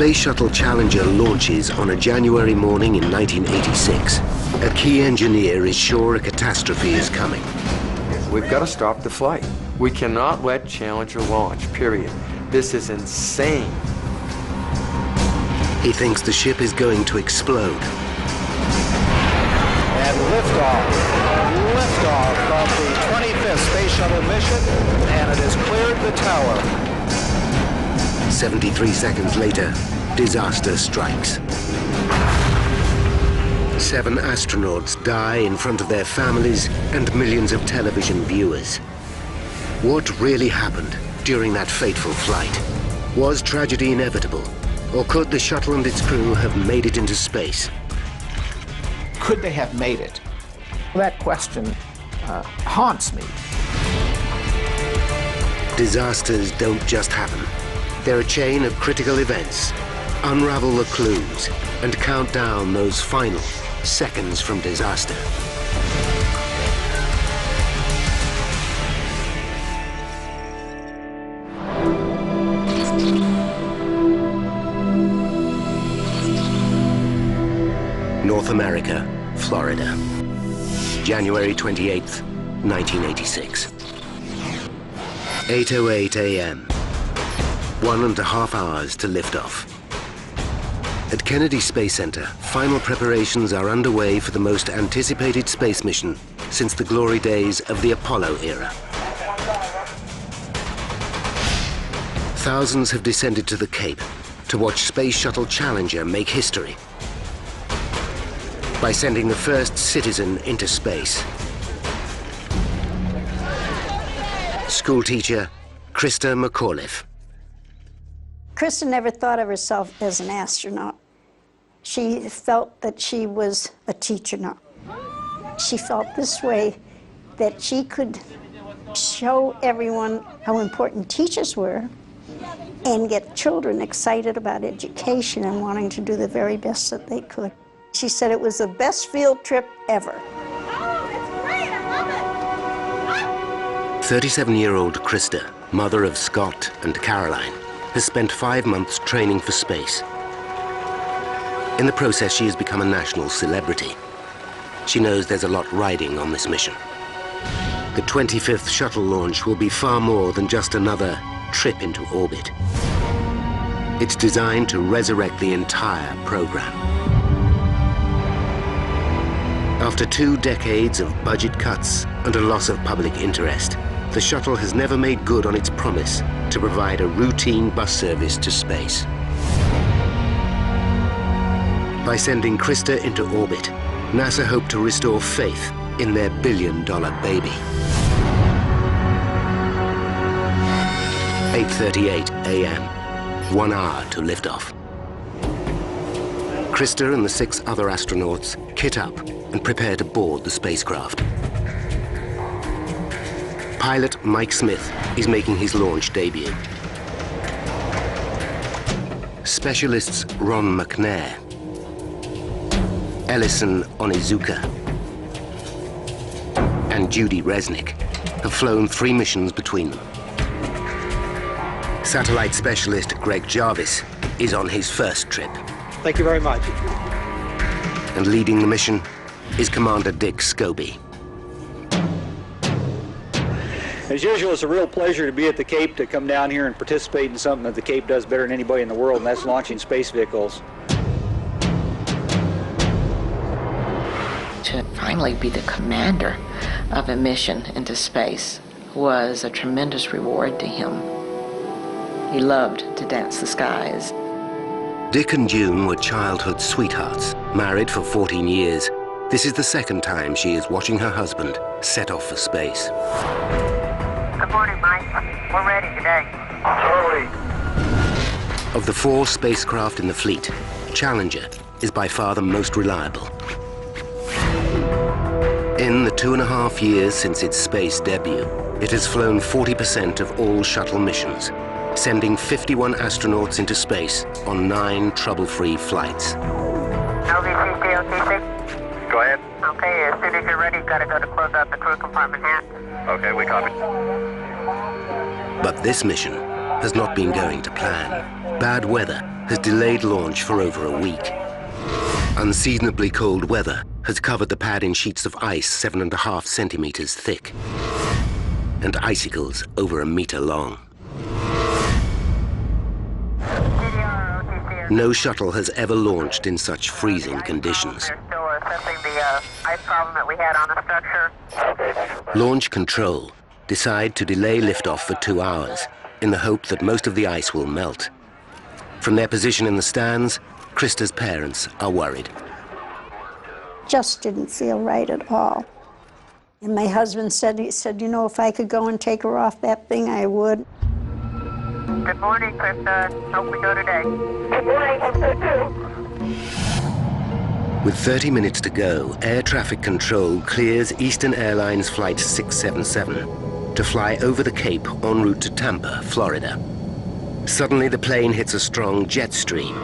Space Shuttle Challenger launches on a January morning in 1986. A key engineer is sure a catastrophe is coming. We've got to stop the flight. We cannot let Challenger launch, period. This is insane. He thinks the ship is going to explode. And liftoff. Liftoff of the 25th Space Shuttle mission, and it has cleared the tower. 73 seconds later, disaster strikes. 7 astronauts die in front of their families and millions of television viewers. What really happened during that fateful flight? Was tragedy inevitable? Or could the shuttle and its crew have made it into space? Could they have made it? That question haunts me. Disasters don't just happen. They're a chain of critical events. Unravel the clues and count down those final seconds from disaster. North America, Florida. January 28th, 1986. 8:08 a.m. 1.5 hours to liftoff. At Kennedy Space Center, final preparations are underway for the most anticipated space mission since the glory days of the Apollo era. Thousands have descended to the Cape to watch Space Shuttle Challenger make history by sending the first citizen into space. Schoolteacher Krista McAuliffe. Krista never thought of herself as an astronaut. She felt that she was a teacher now. She felt this way, that she could show everyone how important teachers were and get children excited about education and wanting to do the very best that they could. She said it was the best field trip ever. Oh, it's great, I love it! 37-year-old Krista, mother of Scott and Caroline, has spent 5 months training for space. In the process, she has become a national celebrity. She knows there's a lot riding on this mission. The 25th shuttle launch will be far more than just another trip into orbit. It's designed to resurrect the entire program. After 2 decades of budget cuts and a loss of public interest, the shuttle has never made good on its promise to provide a routine bus service to space. By sending Krista into orbit, NASA hoped to restore faith in their billion-dollar baby. 8:38 a.m., 1 hour to liftoff. Krista and the 6 other astronauts kit up and prepare to board the spacecraft. Pilot Mike Smith is making his launch debut. Specialists Ron McNair, Ellison Onizuka, and Judy Resnick have flown 3 missions between them. Satellite specialist Greg Jarvis is on his first trip. Thank you very much. And leading the mission is Commander Dick Scobie. As usual, it's a real pleasure to be at the Cape, to come down here and participate in something that the Cape does better than anybody in the world, and that's launching space vehicles. To finally be the commander of a mission into space was a tremendous reward to him. He loved to dance the skies. Dick and June were childhood sweethearts, married for 14 years. This is the second time she is watching her husband set off for space. Good morning, Mike. We're ready today. Charlie. Of the 4 spacecraft in the fleet, Challenger is by far the most reliable. In the 2.5 years since its space debut, it has flown 40% of all shuttle missions, sending 51 astronauts into space on 9 trouble-free flights. LVC, DLTC? Go ahead. Okay, as soon as you're ready, gotta go to close out the crew compartment hatch. Okay, we copy. But this mission has not been going to plan. Bad weather has delayed launch for over a week. Unseasonably cold weather has covered the pad in sheets of ice 7.5 centimeters thick and icicles over 1 meter long. No shuttle has ever launched in such freezing conditions. They're still assessing the ice problem that we had on the structure. Launch control decide to delay liftoff for 2 hours in the hope that most of the ice will melt. From their position in the stands, Krista's parents are worried. Just didn't feel right at all. And my husband said, you know, if I could go and take her off that thing, I would. Good morning, Krista. Hope we go today. Good morning, hope so too. With 30 minutes to go, Air Traffic Control clears Eastern Airlines Flight 677 to fly over the Cape en route to Tampa, Florida. Suddenly, the plane hits a strong jet stream.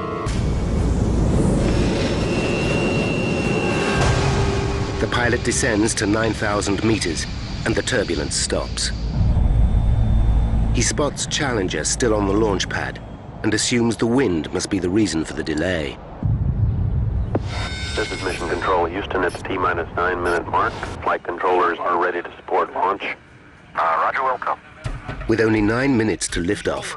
The pilot descends to 9,000 meters, and the turbulence stops. He spots Challenger still on the launch pad and assumes the wind must be the reason for the delay. This is Mission Control, Houston at the T-minus 9-minute mark. Flight controllers are ready to support launch. Roger, welcome. With only 9 minutes to lift off,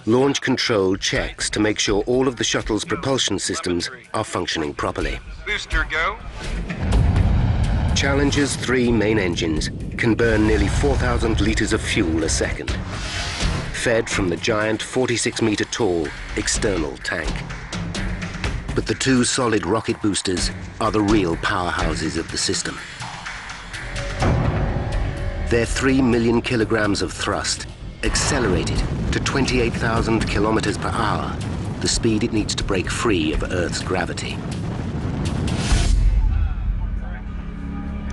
Launch Control checks to make sure all of the shuttle's propulsion systems are functioning properly. Booster go. Challenger's 3 main engines can burn nearly 4,000 liters of fuel a second, fed from the giant 46-meter-tall external tank. But the 2 solid rocket boosters are the real powerhouses of the system. Their 3 million kilograms of thrust accelerated to 28,000 kilometers per hour, the speed it needs to break free of Earth's gravity.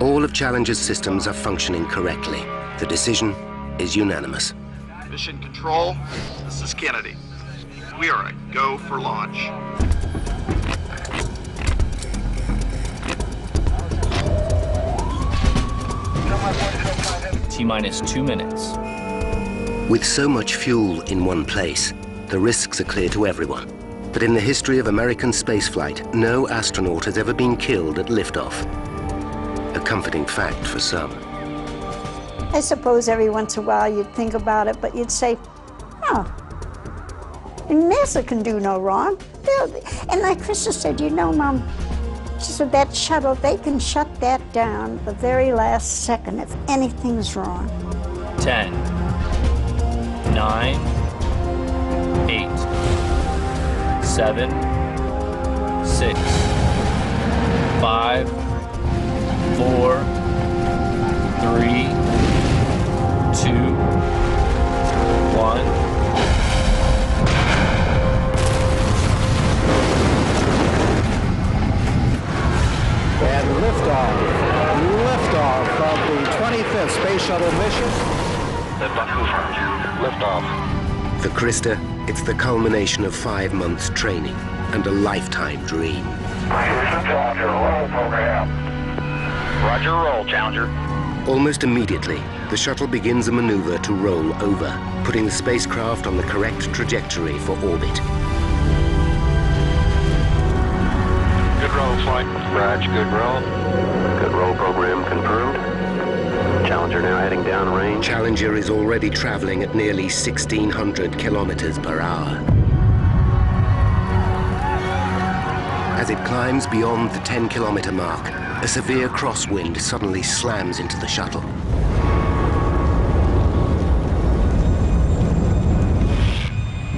All of Challenger's systems are functioning correctly. The decision is unanimous. Mission Control, this is Kennedy. We are a go for launch. T-minus 2 minutes. With so much fuel in one place, the risks are clear to everyone. But in the history of American spaceflight, no astronaut has ever been killed at liftoff. A comforting fact for some. I suppose every once in a while you'd think about it, but you'd say, oh, NASA can do no wrong. And like Krista said, you know, Mom, she said that shuttle, they can shut that down the very last second if anything's wrong. 10, 9, 8, 7, 6, 5, 4, 3, 2, 1. And liftoff of the 25th Space Shuttle mission. Liftoff. For Krista, it's the culmination of 5 months training and a lifetime dream. Challenger, roll program. Roger, roll, Challenger. Almost immediately, the shuttle begins a maneuver to roll over, putting the spacecraft on the correct trajectory for orbit. Good roll, flight. Raj, good roll. Good roll program confirmed. Challenger now heading downrange. Challenger is already traveling at nearly 1,600 kilometers per hour. As it climbs beyond the 10-kilometer mark, a severe crosswind suddenly slams into the shuttle.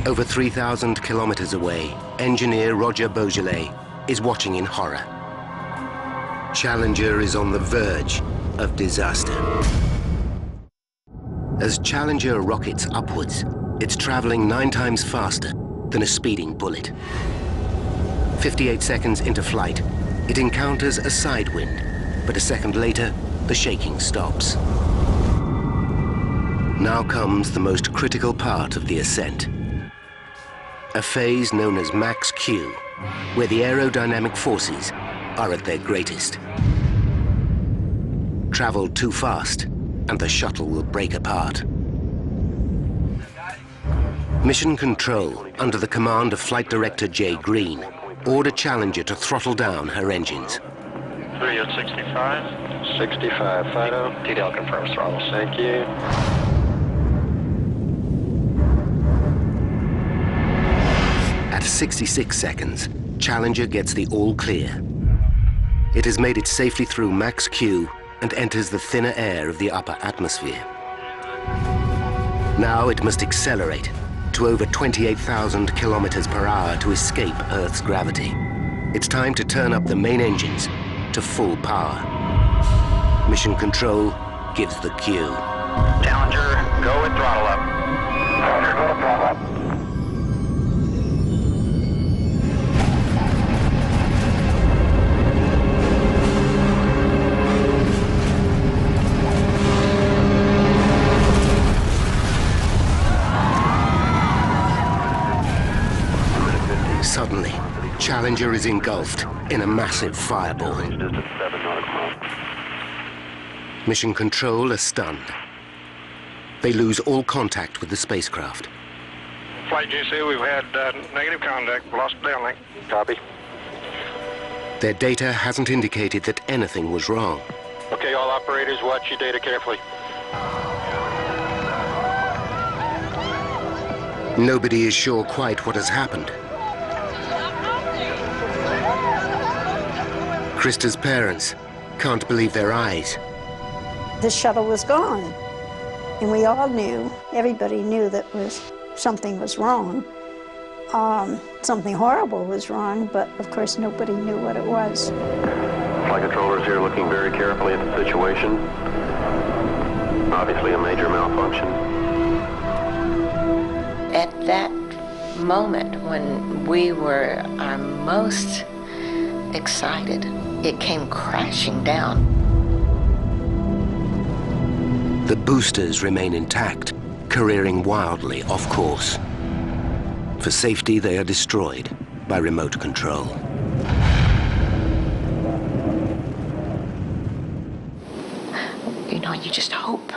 Over 3,000 kilometers away, engineer Roger Beaujolais is watching in horror. Challenger is on the verge of disaster. As Challenger rockets upwards, it's traveling 9 times faster than a speeding bullet. 58 seconds into flight, it encounters a side wind, but a second later, the shaking stops. Now comes the most critical part of the ascent. A phase known as Max Q, where the aerodynamic forces are at their greatest. Travel too fast, and the shuttle will break apart. Mission Control, under the command of Flight Director Jay Green, order Challenger to throttle down her engines. 3 at 65. 65, Fido. TDL confirms throttle. Thank you. At 66 seconds, Challenger gets the all clear. It has made it safely through max Q and enters the thinner air of the upper atmosphere. Now it must accelerate to over 28,000 kilometers per hour to escape Earth's gravity. It's time to turn up the main engines to full power. Mission Control gives the cue. Challenger, go with throttle up. Challenger, go with throttle up. Suddenly, Challenger is engulfed in a massive fireball. Mission Control are stunned. They lose all contact with the spacecraft. Flight GC, we've had negative contact, lost downlink. Copy. Their data hasn't indicated that anything was wrong. Okay, all operators, watch your data carefully. Nobody is sure quite what has happened. Krista's parents can't believe their eyes. The shuttle was gone, and we all knew, everybody knew that something was wrong. Something horrible was wrong, but of course nobody knew what it was. Flight controllers here looking very carefully at the situation. Obviously a major malfunction. At that moment when we were our most excited, it came crashing down. The boosters remain intact, careering wildly off course. For safety, they are destroyed by remote control. You know, you just hope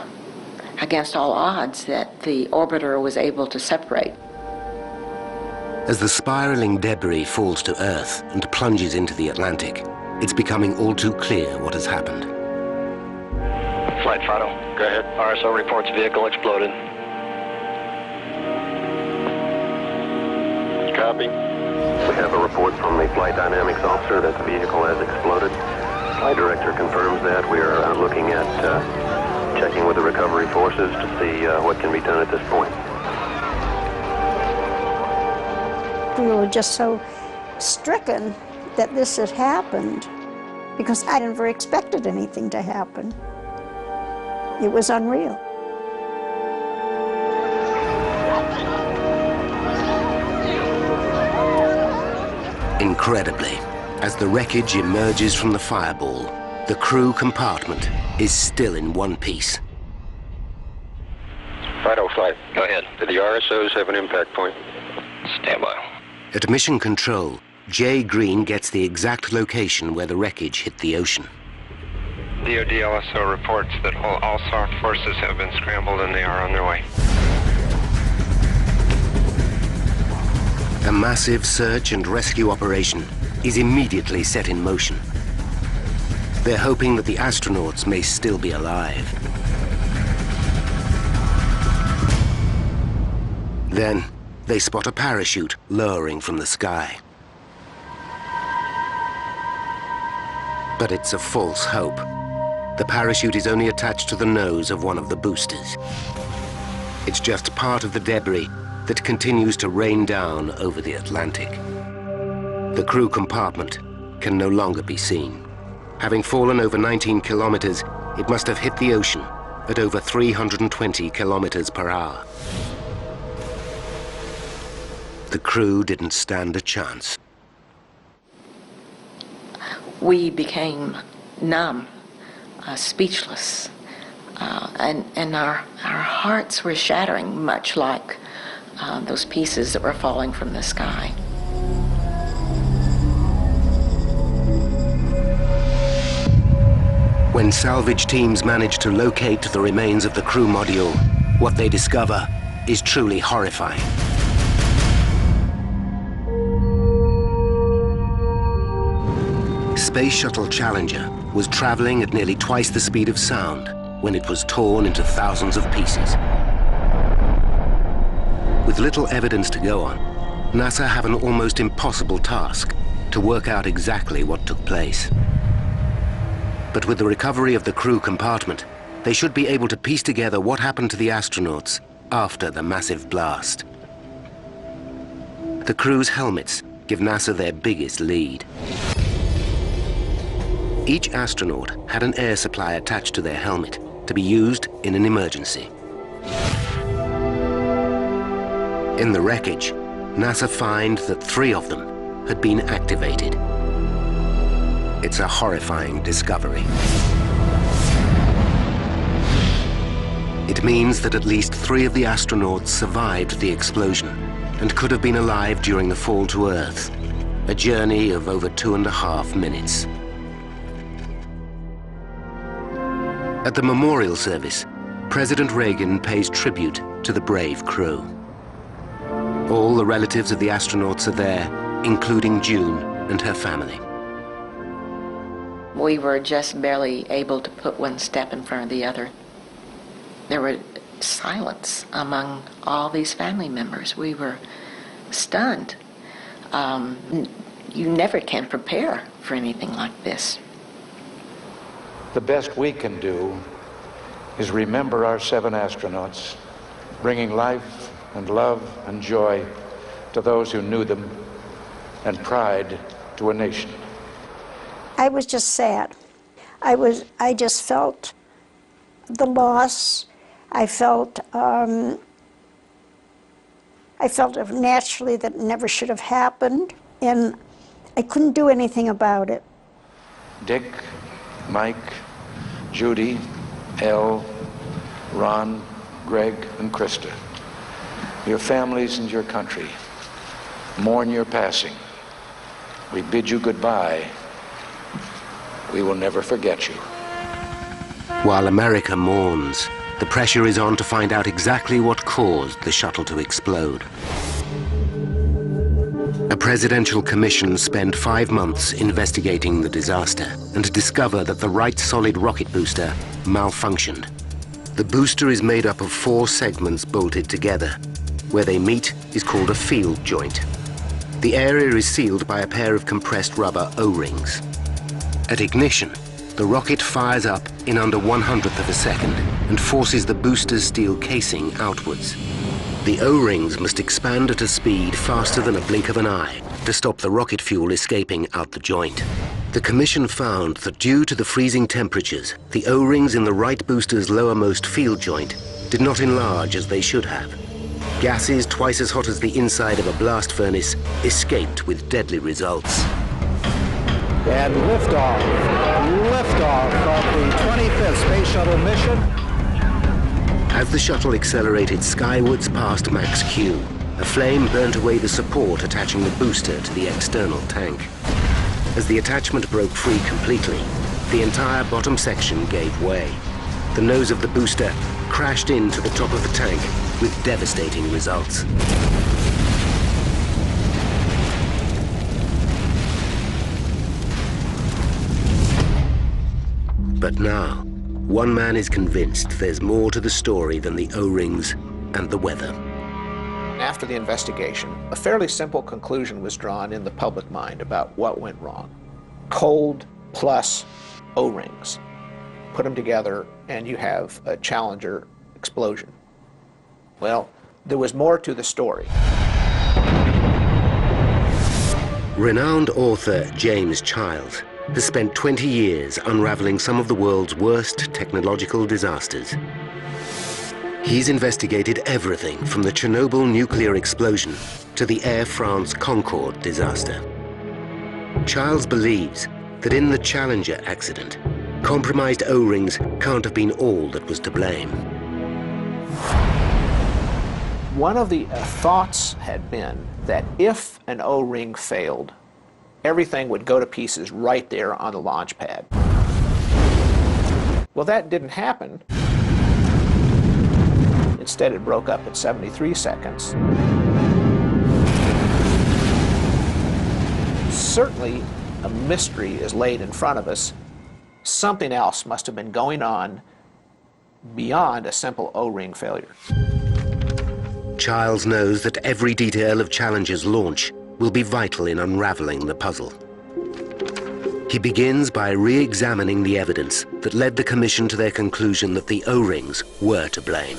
against all odds that the orbiter was able to separate. As the spiraling debris falls to Earth and plunges into the Atlantic, it's becoming all too clear what has happened. Flight Fido, go ahead. RSO reports vehicle exploded. Copy. We have a report from the flight dynamics officer that the vehicle has exploded. Flight director confirms that. We are looking at checking with the recovery forces to see what can be done at this point. We were just so stricken that this had happened because I never expected anything to happen. It was unreal. Incredibly, as the wreckage emerges from the fireball, the crew compartment is still in one piece. Fido flight, go ahead. Do the RSOs have an impact point? Stand by. At Mission Control, Jay Green gets the exact location where the wreckage hit the ocean. DoD LSO reports that all soft forces have been scrambled and they are on their way. A massive search and rescue operation is immediately set in motion. They're hoping that the astronauts may still be alive. Then, they spot a parachute lowering from the sky. But it's a false hope. The parachute is only attached to the nose of one of the boosters. It's just part of the debris that continues to rain down over the Atlantic. The crew compartment can no longer be seen. Having fallen over 19 kilometers, it must have hit the ocean at over 320 kilometers per hour. The crew didn't stand a chance. We became numb, speechless, and our hearts were shattering, much like those pieces that were falling from the sky. When salvage teams manage to locate the remains of the crew module, what they discover is truly horrifying. Space Shuttle Challenger was traveling at nearly twice the speed of sound when it was torn into thousands of pieces. With little evidence to go on, NASA have an almost impossible task to work out exactly what took place. But with the recovery of the crew compartment, they should be able to piece together what happened to the astronauts after the massive blast. The crew's helmets give NASA their biggest lead. Each astronaut had an air supply attached to their helmet to be used in an emergency. In the wreckage, NASA find that 3 of them had been activated. It's a horrifying discovery. It means that at least 3 of the astronauts survived the explosion and could have been alive during the fall to Earth, a journey of over 2.5 minutes. At the memorial service, President Reagan pays tribute to the brave crew. All the relatives of the astronauts are there, including June and her family. We were just barely able to put one step in front of the other. There was silence among all these family members. We were stunned. You never can prepare for anything like this. The best we can do is remember our 7 astronauts, bringing life and love and joy to those who knew them, and pride to a nation. I was just sad. I just felt the loss. I felt naturally that it never should have happened, and I couldn't do anything about it. Dick, Mike, Judy, Elle, Ron, Greg, and Krista, your families and your country mourn your passing. We bid you goodbye. We will never forget you. While America mourns, the pressure is on to find out exactly what caused the shuttle to explode. A presidential commission spent 5 months investigating the disaster and discover that the right solid rocket booster malfunctioned. The booster is made up of 4 segments bolted together. Where they meet is called a field joint. The area is sealed by a pair of compressed rubber O-rings. At ignition, the rocket fires up in under 1/100th of a second and forces the booster's steel casing outwards. The O-rings must expand at a speed faster than a blink of an eye to stop the rocket fuel escaping out the joint. The commission found that due to the freezing temperatures, the O-rings in the right booster's lowermost field joint did not enlarge as they should have. Gases twice as hot as the inside of a blast furnace escaped with deadly results. And liftoff of the 25th Space Shuttle mission. As the shuttle accelerated skywards past Max Q, a flame burnt away the support attaching the booster to the external tank. As the attachment broke free completely, the entire bottom section gave way. The nose of the booster crashed into the top of the tank with devastating results. But now, one man is convinced there's more to the story than the O-rings and the weather. After the investigation, a fairly simple conclusion was drawn in the public mind about what went wrong. Cold plus O-rings. Put them together and you have a Challenger explosion. Well, there was more to the story. Renowned author James Child has spent 20 years unraveling some of the world's worst technological disasters. He's investigated everything from the Chernobyl nuclear explosion to the Air France Concorde disaster. Childs believes that in the Challenger accident, compromised O-rings can't have been all that was to blame. One of the thoughts had been that if an O-ring failed, everything would go to pieces right there on the launch pad. Well, that didn't happen. Instead, it broke up at 73 seconds. Certainly, a mystery is laid in front of us, something else must have been going on beyond a simple O-ring failure. Childs knows that every detail of Challenger's launch will be vital in unraveling the puzzle. He begins by re-examining the evidence that led the Commission to their conclusion that the O-rings were to blame.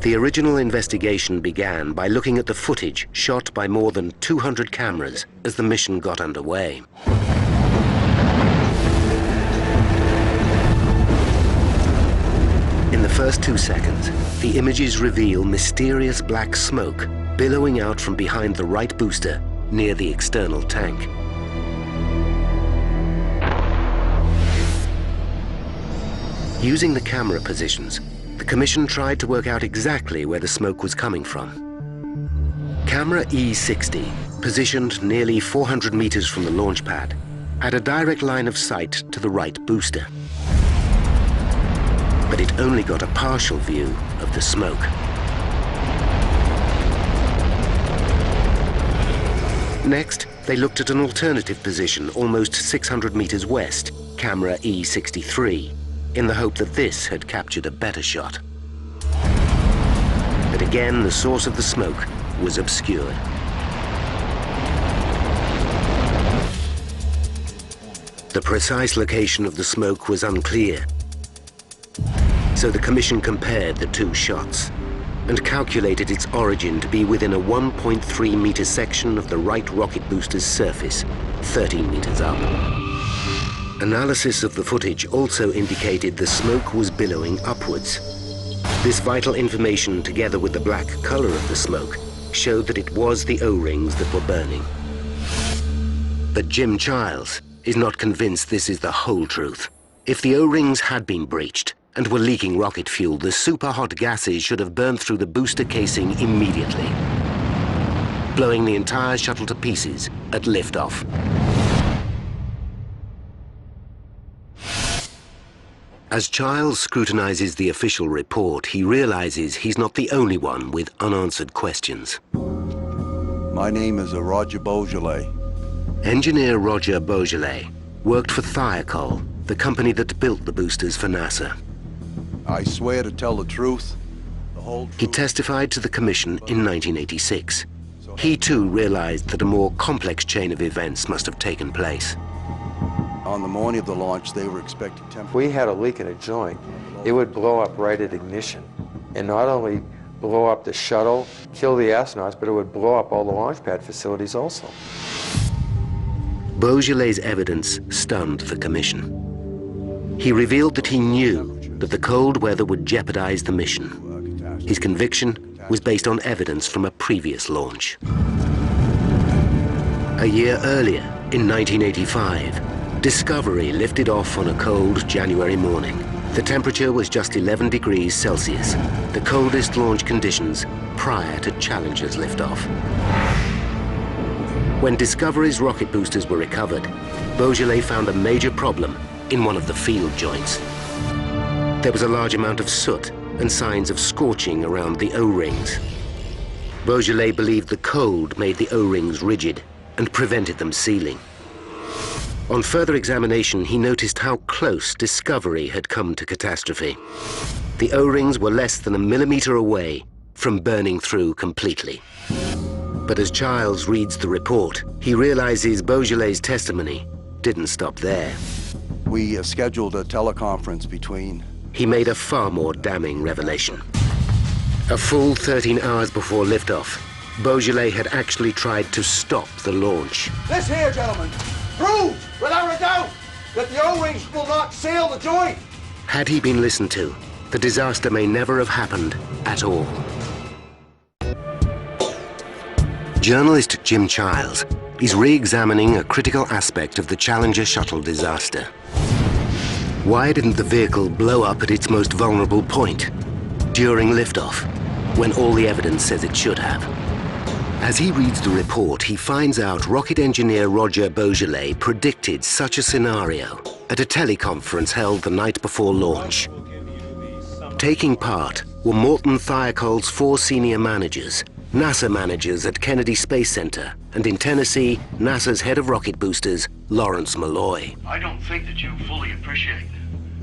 The original investigation began by looking at the footage shot by more than 200 cameras as the mission got underway. In the first 2 seconds, the images reveal mysterious black smoke billowing out from behind the right booster near the external tank. Using the camera positions, the Commission tried to work out exactly where the smoke was coming from. Camera E60, positioned nearly 400 meters from the launch pad, had a direct line of sight to the right booster. But it only got a partial view of the smoke. Next, they looked at an alternative position almost 600 meters west, camera E63, in the hope that this had captured a better shot. But again, the source of the smoke was obscured. The precise location of the smoke was unclear, so the Commission compared the two shots and calculated its origin to be within a 1.3 meter section of the right rocket booster's surface, 13 meters up. Analysis of the footage also indicated the smoke was billowing upwards. This vital information, together with the black color of the smoke, showed that it was the O-rings that were burning. But Jim Childs is not convinced this is the whole truth. If the O-rings had been breached and were leaking rocket fuel, the super-hot gases should have burned through the booster casing immediately, blowing the entire shuttle to pieces at liftoff. As Childs scrutinizes the official report, he realizes he's not the only one with unanswered questions. My name is Roger Beaujolais. Engineer Roger Beaujolais worked for Thiokol, the company that built the boosters for NASA. I swear to tell the truth, the whole truth. He testified to the Commission in 1986. He too realized that a more complex chain of events must have taken place. On the morning of the launch, they were expecting temperature. If we had a leak in a joint, it would blow up right at ignition. And not only blow up the shuttle, kill the astronauts, but it would blow up all the launch pad facilities also. Beaujolais' evidence stunned the Commission. He revealed that he knew that the cold weather would jeopardize the mission. His conviction was based on evidence from a previous launch. A year earlier, in 1985, Discovery lifted off on a cold January morning. The temperature was just 11 degrees Celsius, the coldest launch conditions prior to Challenger's liftoff. When Discovery's rocket boosters were recovered, Beaujolais found a major problem in one of the field joints. There was a large amount of soot and signs of scorching around the O-rings. Beaujolais believed the cold made the O-rings rigid and prevented them sealing. On further examination, he noticed how close Discovery had come to catastrophe. The O-rings were less than a millimeter away from burning through completely. But as Childs reads the report, he realizes Beaujolais' testimony didn't stop there. We scheduled a teleconference between... He made a far more damning revelation. A full 13 hours before liftoff, Beaujolais had actually tried to stop the launch. This here, gentlemen, proves without a doubt that the O-rings will not seal the joint. Had he been listened to, the disaster may never have happened at all. Journalist Jim Childs is re-examining a critical aspect of the Challenger shuttle disaster. Why didn't the vehicle blow up at its most vulnerable point, during liftoff, when all the evidence says it should have? As he reads the report, he finds out rocket engineer Roger Beaujolais predicted such a scenario at a teleconference held the night before launch. Taking part were Morton Thiokol's 4 senior managers, NASA managers at Kennedy Space Center, and in Tennessee, NASA's head of rocket boosters, Lawrence Malloy. I don't think that you fully appreciate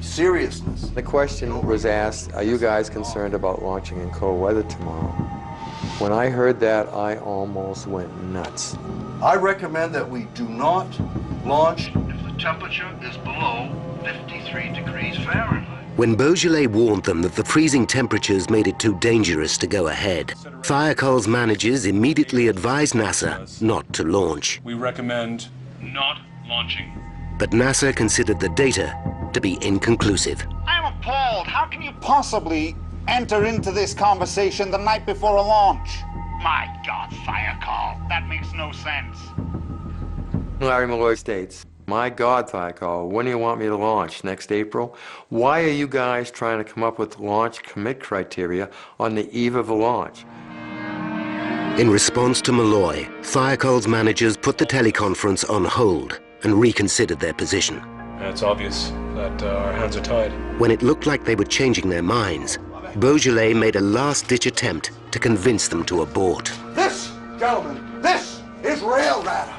Seriousness. The question was asked, are you guys concerned about launching in cold weather tomorrow? When I heard that, I almost went nuts. I recommend that we do not launch if the temperature is below 53 degrees Fahrenheit. When Beaujolais warned them that the freezing temperatures made it too dangerous to go ahead, Thiokol's managers immediately advised NASA not to launch. We recommend not launching. But NASA considered the data to be inconclusive. I'm appalled. How can you possibly enter into this conversation the night before a launch? My God, Thiokol, that makes no sense. Larry Malloy states, my God, Thiokol, when do you want me to launch? Next April? Why are you guys trying to come up with launch commit criteria on the eve of a launch? In response to Malloy, Thiokol's managers put the teleconference on hold and reconsidered their position. It's obvious that our hands are tied. When it looked like they were changing their minds, Beaujolais made a last-ditch attempt to convince them to abort. This, gentlemen, this is real data.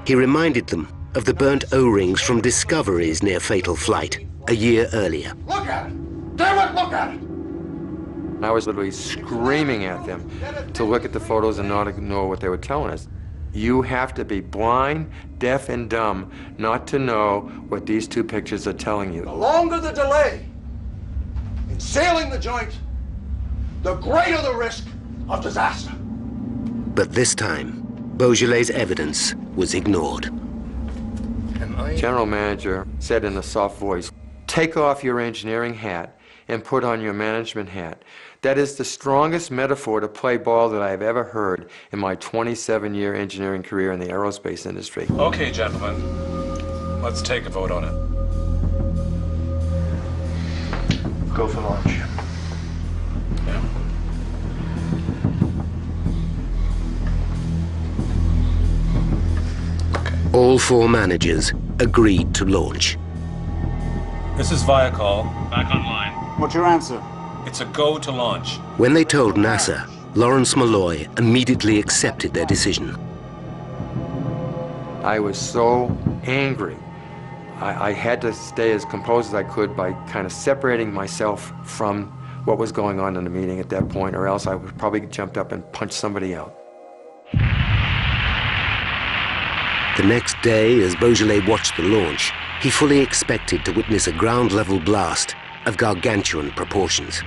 He reminded them of the burnt O-rings from discoveries near fatal flight a year earlier. Look at it! Damn it, look at it! I was literally screaming at them to look at the photos and not ignore what they were telling us. You have to be blind, deaf, and dumb not to know what these two pictures are telling you. The longer the delay in sailing the joint, the greater the risk of disaster. But this time, Beaujolais' evidence was ignored. General manager said in a soft voice, take off your engineering hat and put on your management hat. That is the strongest metaphor to play ball that I've ever heard in my 27-year engineering career in the aerospace industry. Okay, gentlemen, let's take a vote on it. Go for launch. Yeah. All four managers agreed to launch. This is Thiokol. Back online. What's your answer? It's a go to launch. When they told NASA, Lawrence Malloy immediately accepted their decision. I was so angry. I had to stay as composed as I could by kind of separating myself from what was going on in the meeting at that point, or else I would probably jumped up and punched somebody out. The next day, as Beaujolais watched the launch, he fully expected to witness a ground-level blast of gargantuan proportions.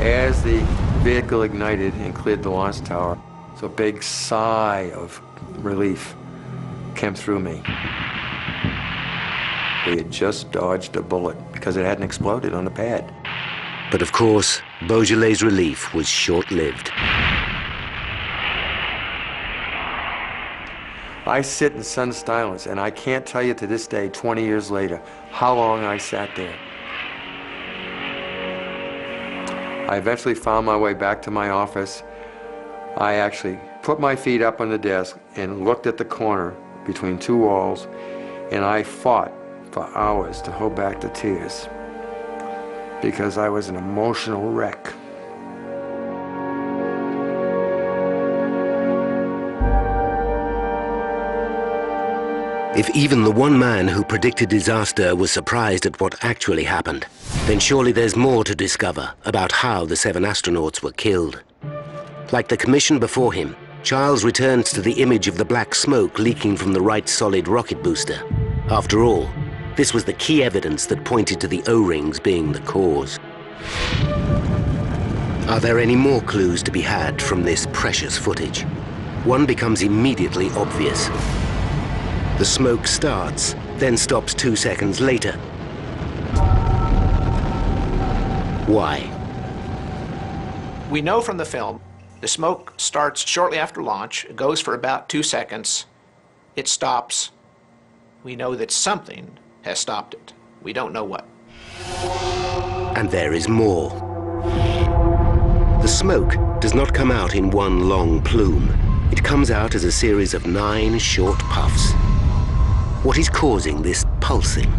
As the vehicle ignited and cleared the launch tower, so a big sigh of relief came through me. We had just dodged a bullet because it hadn't exploded on the pad. But of course, Beaujolais' relief was short-lived. I sit in stunned silence, and I can't tell you to this day, 20 years later, how long I sat there. I eventually found my way back to my office. I actually put my feet up on the desk and looked at the corner between two walls, and I fought for hours to hold back the tears because I was an emotional wreck. If even the one man who predicted disaster was surprised at what actually happened, then surely there's more to discover about how the 7 astronauts were killed. Like the commission before him, Charles returns to the image of the black smoke leaking from the right solid rocket booster. After all, this was the key evidence that pointed to the O-rings being the cause. Are there any more clues to be had from this precious footage? One becomes immediately obvious. The smoke starts, then stops 2 seconds later. Why? We know from the film the smoke starts shortly after launch, it goes for about 2 seconds, it stops. We know that something has stopped it. We don't know what. And there is more. The smoke does not come out in one long plume. It comes out as a series of 9 short puffs. What is causing this pulsing?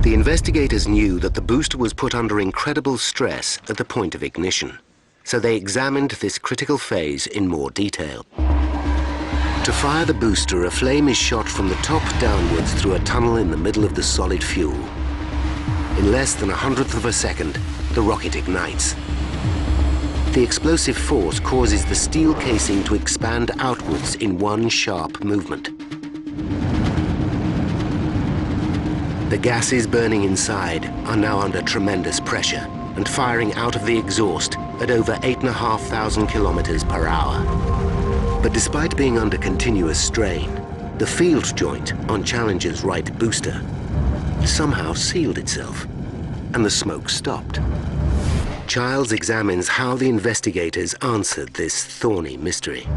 The investigators knew that the booster was put under incredible stress at the point of ignition, so they examined this critical phase in more detail. To fire the booster, a flame is shot from the top downwards through a tunnel in the middle of the solid fuel. In less than 1/100th of a second, the rocket ignites. The explosive force causes the steel casing to expand outwards in one sharp movement. The gases burning inside are now under tremendous pressure and firing out of the exhaust at over 8,500 kilometers per hour. But despite being under continuous strain, the field joint on Challenger's right booster somehow sealed itself, and the smoke stopped. Childs examines how the investigators answered this thorny mystery.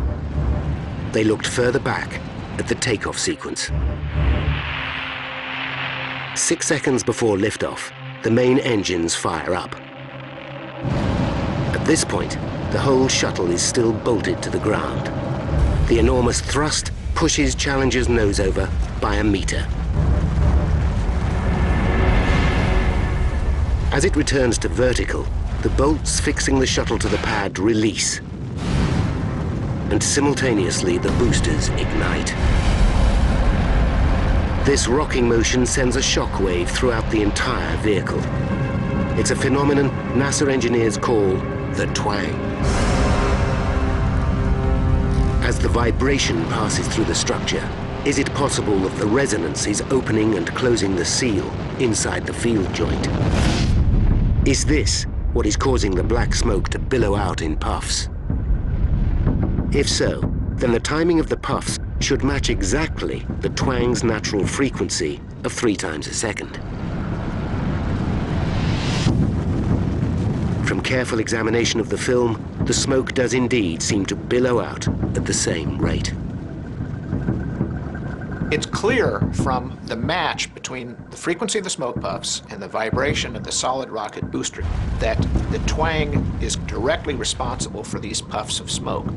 They looked further back at the takeoff sequence. 6 seconds before liftoff, the main engines fire up. At this point, the whole shuttle is still bolted to the ground. The enormous thrust pushes Challenger's nose over by a meter. As it returns to vertical, the bolts fixing the shuttle to the pad release, and simultaneously the boosters ignite. This rocking motion sends a shockwave throughout the entire vehicle. It's a phenomenon NASA engineers call the twang. As the vibration passes through the structure, is it possible that the resonance is opening and closing the seal inside the field joint? Is this what is causing the black smoke to billow out in puffs? If so, then the timing of the puffs should match exactly the twang's natural frequency of 3 times a second. From careful examination of the film, the smoke does indeed seem to billow out at the same rate. It's clear from the match between the frequency of the smoke puffs and the vibration of the solid rocket booster that the twang is directly responsible for these puffs of smoke.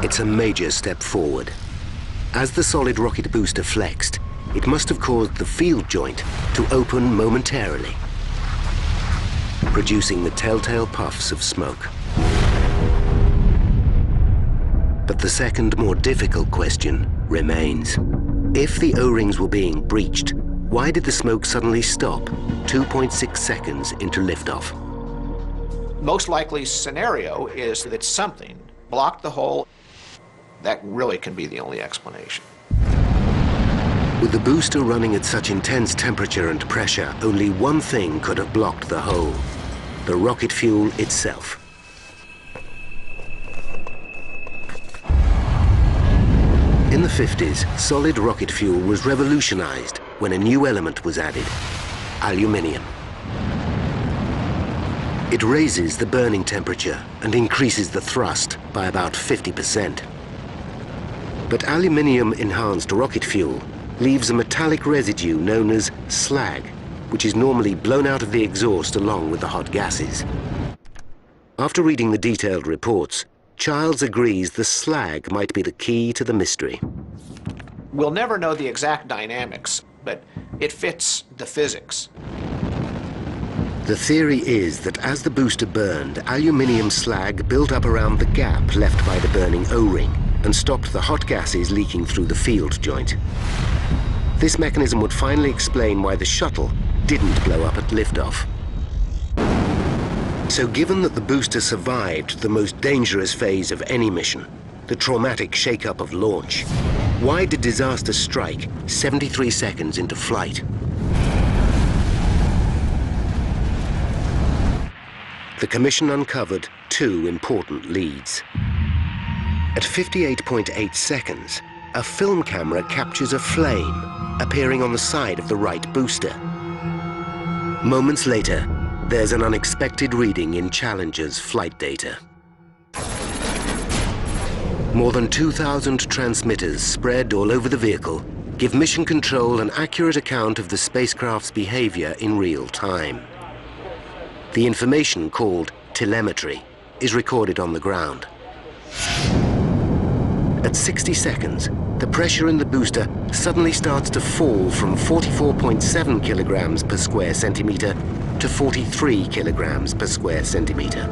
It's a major step forward. As the solid rocket booster flexed, it must have caused the field joint to open momentarily, producing the telltale puffs of smoke. But the second, more difficult question remains. If the O-rings were being breached, why did the smoke suddenly stop 2.6 seconds into liftoff? Most likely scenario is that something blocked the hole. That really can be the only explanation. With the booster running at such intense temperature and pressure, only one thing could have blocked the hole: the rocket fuel itself. In the 50s, solid rocket fuel was revolutionized when a new element was added: aluminium. It raises the burning temperature and increases the thrust by about 50%. But aluminium-enhanced rocket fuel leaves a metallic residue known as slag, which is normally blown out of the exhaust along with the hot gases. After reading the detailed reports, Childs agrees the slag might be the key to the mystery. We'll never know the exact dynamics, but it fits the physics. The theory is that as the booster burned, aluminium slag built up around the gap left by the burning O-ring and stopped the hot gases leaking through the field joint. This mechanism would finally explain why the shuttle didn't blow up at liftoff. So given that the booster survived the most dangerous phase of any mission, the traumatic shakeup of launch, why did disaster strike 73 seconds into flight? The commission uncovered 2 important leads. At 58.8 seconds, a film camera captures a flame appearing on the side of the right booster. Moments later, there's an unexpected reading in Challenger's flight data. More than 2,000 transmitters spread all over the vehicle give mission control an accurate account of the spacecraft's behavior in real time. The information, called telemetry, is recorded on the ground. At 60 seconds, the pressure in the booster suddenly starts to fall from 44.7 kilograms per square centimeter to 43 kilograms per square centimeter.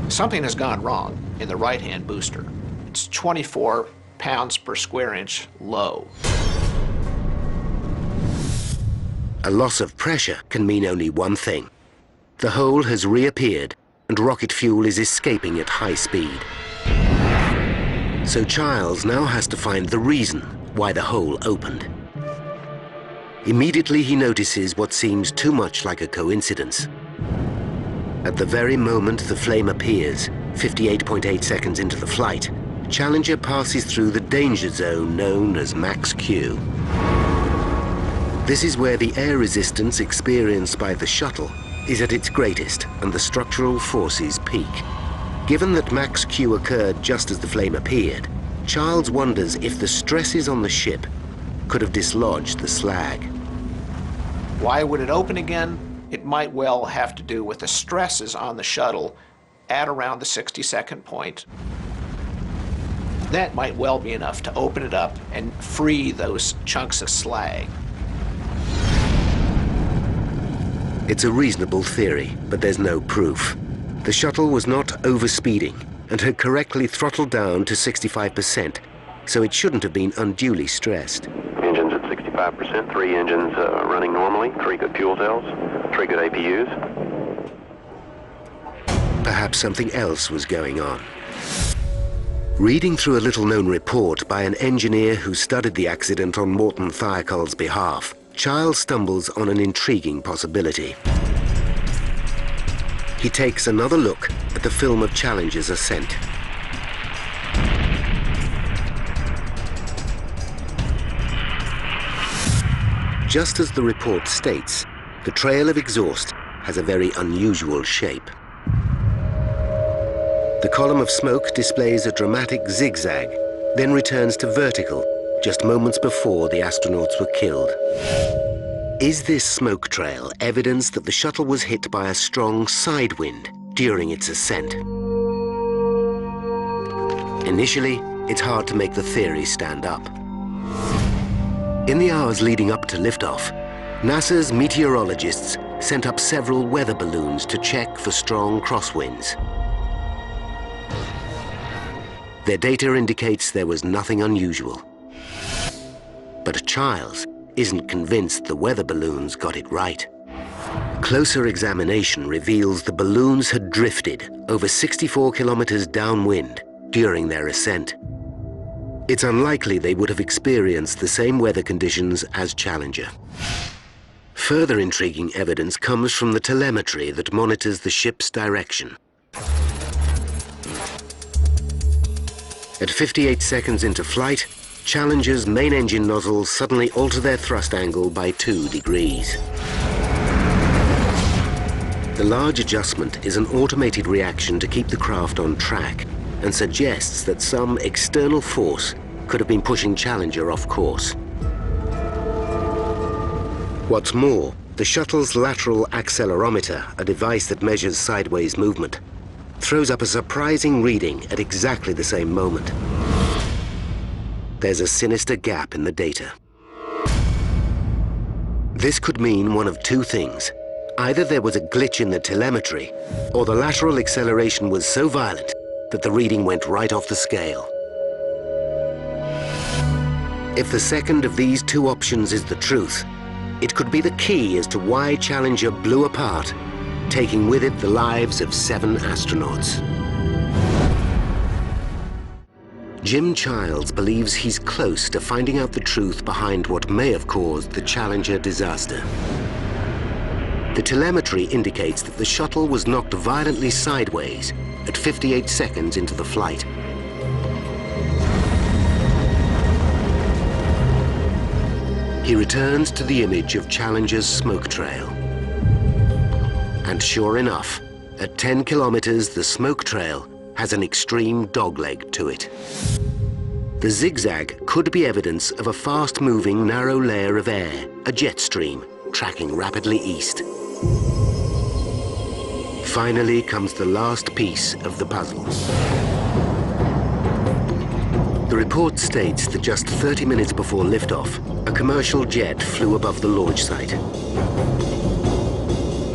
Something has gone wrong in the right-hand booster. It's 24 pounds per square inch low. A loss of pressure can mean only one thing. The hole has reappeared and rocket fuel is escaping at high speed. So Childs now has to find the reason why the hole opened. Immediately he notices what seems too much like a coincidence. At the very moment the flame appears, 58.8 seconds into the flight, Challenger passes through the danger zone known as Max Q. This is where the air resistance experienced by the shuttle is at its greatest and the structural forces peak. Given that Max Q occurred just as the flame appeared, Childs wonders if the stresses on the ship could have dislodged the slag. Why would it open again? It might well have to do with the stresses on the shuttle at around the 60-second point. That might well be enough to open it up and free those chunks of slag. It's a reasonable theory, but there's no proof. The shuttle was not overspeeding and had correctly throttled down to 65%, so it shouldn't have been unduly stressed. Engines at 65%, 3 engines running normally, 3 good fuel cells, 3 good APUs. Perhaps something else was going on. Reading through a little-known report by an engineer who studied the accident on Morton Thiokol's behalf, Childs stumbles on an intriguing possibility. He takes another look at the film of Challenger's ascent. Just as the report states, the trail of exhaust has a very unusual shape. The column of smoke displays a dramatic zigzag, then returns to vertical just moments before the astronauts were killed. Is this smoke trail evidence that the shuttle was hit by a strong side wind during its ascent? Initially, it's hard to make the theory stand up. In the hours leading up to liftoff, NASA's meteorologists sent up several weather balloons to check for strong crosswinds. Their data indicates there was nothing unusual. But Childs isn't convinced the weather balloons got it right. Closer examination reveals the balloons had drifted over 64 kilometers downwind during their ascent. It's unlikely they would have experienced the same weather conditions as Challenger. Further intriguing evidence comes from the telemetry that monitors the ship's direction. At 58 seconds into flight, Challenger's main engine nozzles suddenly alter their thrust angle by 2 degrees. The large adjustment is an automated reaction to keep the craft on track and suggests that some external force could have been pushing Challenger off course. What's more, the shuttle's lateral accelerometer, a device that measures sideways movement, throws up a surprising reading at exactly the same moment. There's a sinister gap in the data. This could mean one of two things. Either there was a glitch in the telemetry, or the lateral acceleration was so violent that the reading went right off the scale. If the second of these two options is the truth, it could be the key as to why Challenger blew apart, taking with it the lives of 7 astronauts. Jim Childs believes he's close to finding out the truth behind what may have caused the Challenger disaster. The telemetry indicates that the shuttle was knocked violently sideways at 58 seconds into the flight. He returns to the image of Challenger's smoke trail. And sure enough, at 10 kilometers, the smoke trail has an extreme dogleg to it. The zigzag could be evidence of a fast-moving narrow layer of air, a jet stream, tracking rapidly east. Finally comes the last piece of the puzzle. The report states that just 30 minutes before liftoff, a commercial jet flew above the launch site.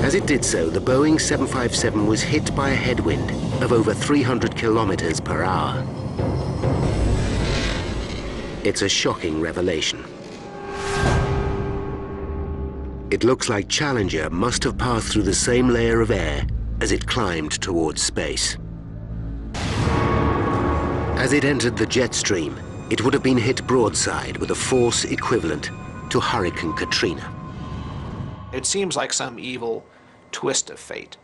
As it did so, the Boeing 757 was hit by a headwind of over 300 kilometers per hour. It's a shocking revelation. It looks like Challenger must have passed through the same layer of air as it climbed towards space. As it entered the jet stream, it would have been hit broadside with a force equivalent to Hurricane Katrina. It seems like some evil twist of fate.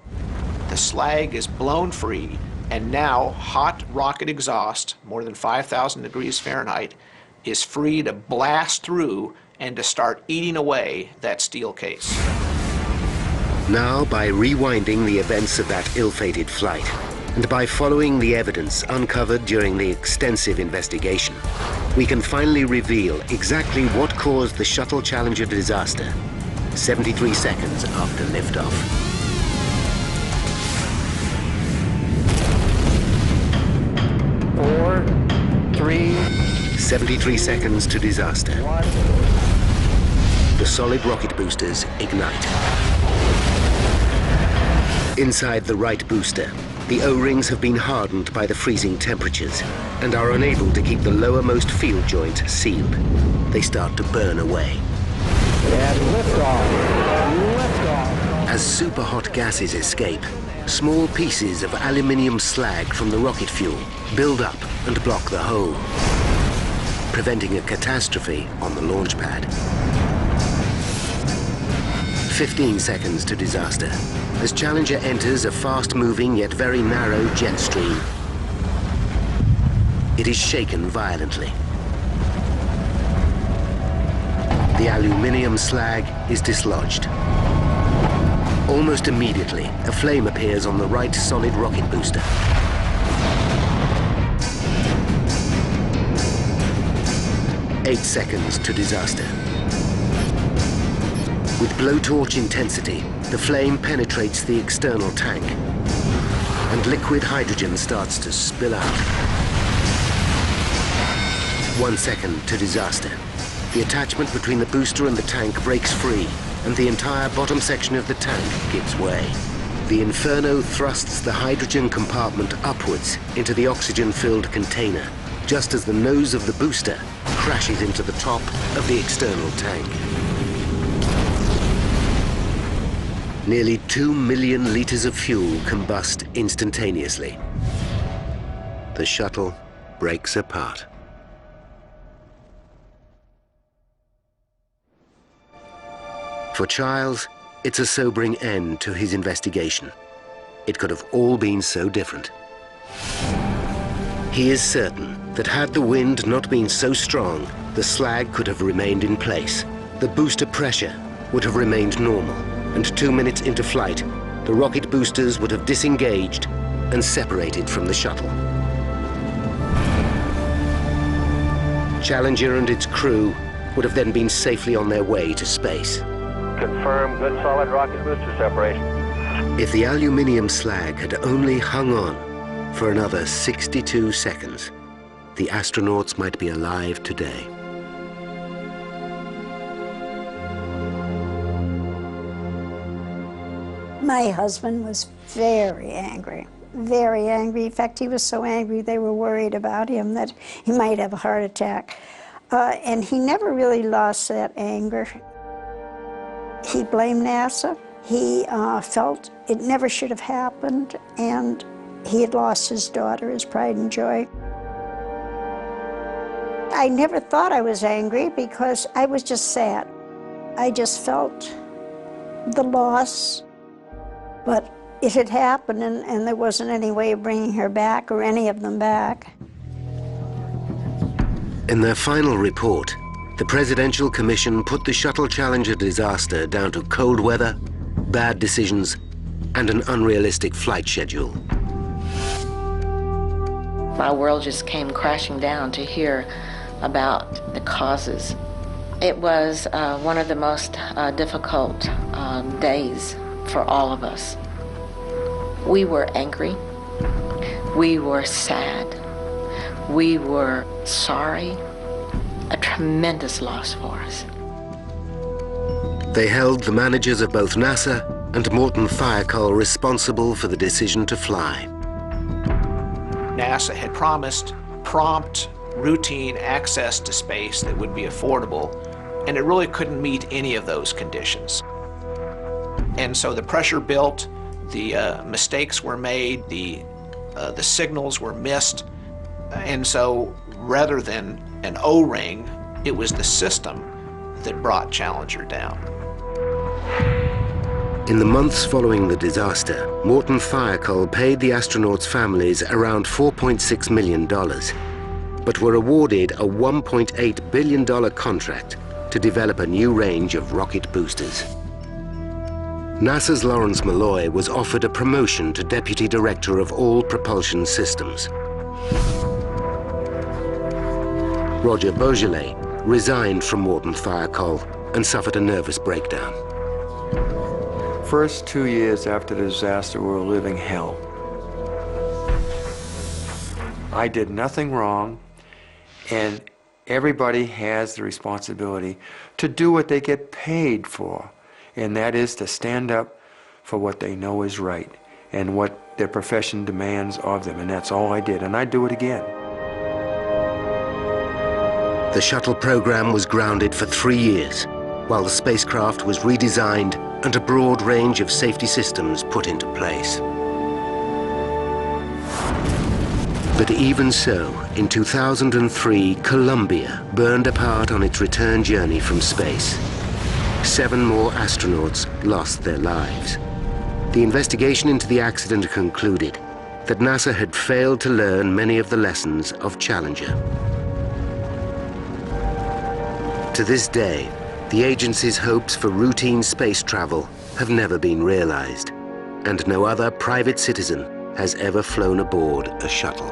The slag is blown free, and now hot rocket exhaust, more than 5,000 degrees Fahrenheit, is free to blast through and to start eating away that steel case. Now, by rewinding the events of that ill-fated flight, and by following the evidence uncovered during the extensive investigation, we can finally reveal exactly what caused the Shuttle Challenger disaster 73 seconds after liftoff. 4, 3... 73 seconds to disaster. 1. The solid rocket boosters ignite. Inside the right booster, the O-rings have been hardened by the freezing temperatures and are unable to keep the lowermost field joint sealed. They start to burn away. And liftoff. Liftoff. As superhot gases escape, small pieces of aluminium slag from the rocket fuel build up and block the hole, preventing a catastrophe on the launch pad. 15 seconds to disaster as Challenger enters a fast-moving yet very narrow jet stream. It is shaken violently. The aluminium slag is dislodged. Almost immediately, a flame appears on the right solid rocket booster. Eight seconds to disaster. With blowtorch intensity, the flame penetrates the external tank, and liquid hydrogen starts to spill out. 1 second to disaster. The attachment between the booster and the tank breaks free, and the entire bottom section of the tank gives way. The Inferno thrusts the hydrogen compartment upwards into the oxygen-filled container, just as the nose of the booster crashes into the top of the external tank. Nearly 2 million liters of fuel combust instantaneously. The shuttle breaks apart. For Childs, it's a sobering end to his investigation. It could have all been so different. He is certain that had the wind not been so strong, the slag could have remained in place. The booster pressure would have remained normal, and 2 minutes into flight, the rocket boosters would have disengaged and separated from the shuttle. Challenger and its crew would have then been safely on their way to space. Confirm good solid rocket booster separation. If the aluminium slag had only hung on for another 62 seconds, the astronauts might be alive today. My husband was very angry, very angry. In fact, he was so angry they were worried about him that he might have a heart attack. And he never really lost that anger. He blamed NASA. He felt it never should have happened, and he had lost his daughter, his pride and joy. I never thought I was angry because I was just sad. I just felt the loss, but it had happened, and there wasn't any way of bringing her back or any of them back. In their final report, the Presidential Commission put the Shuttle Challenger disaster down to cold weather, bad decisions, and an unrealistic flight schedule. My world just came crashing down to hear about the causes. It was one of the most difficult days for all of us. We were angry. We were sad. We were sorry, a tremendous loss for us. They held the managers of both NASA and Morton Thiokol responsible for the decision to fly. NASA had promised prompt, routine access to space that would be affordable, and it really couldn't meet any of those conditions. And so the pressure built, the mistakes were made, the signals were missed, and so rather than an O-ring, it was the system that brought Challenger down. In the months following the disaster, Morton Thiokol paid the astronauts' families around $4.6 million, but were awarded a $1.8 billion contract to develop a new range of rocket boosters. NASA's Lawrence Malloy was offered a promotion to Deputy Director of all propulsion systems. Roger Beaujolais resigned from Morton Thiokol and suffered a nervous breakdown. First 2 years after the disaster, we were living hell. I did nothing wrong, and everybody has the responsibility to do what they get paid for, and that is to stand up for what they know is right and what their profession demands of them, and that's all I did, and I'd do it again. The shuttle program was grounded for 3 years, while the spacecraft was redesigned and a broad range of safety systems put into place. But even so, in 2003, Columbia burned apart on its return journey from space. 7 more astronauts lost their lives. The investigation into the accident concluded that NASA had failed to learn many of the lessons of Challenger. To this day, the agency's hopes for routine space travel have never been realized, and no other private citizen has ever flown aboard a shuttle.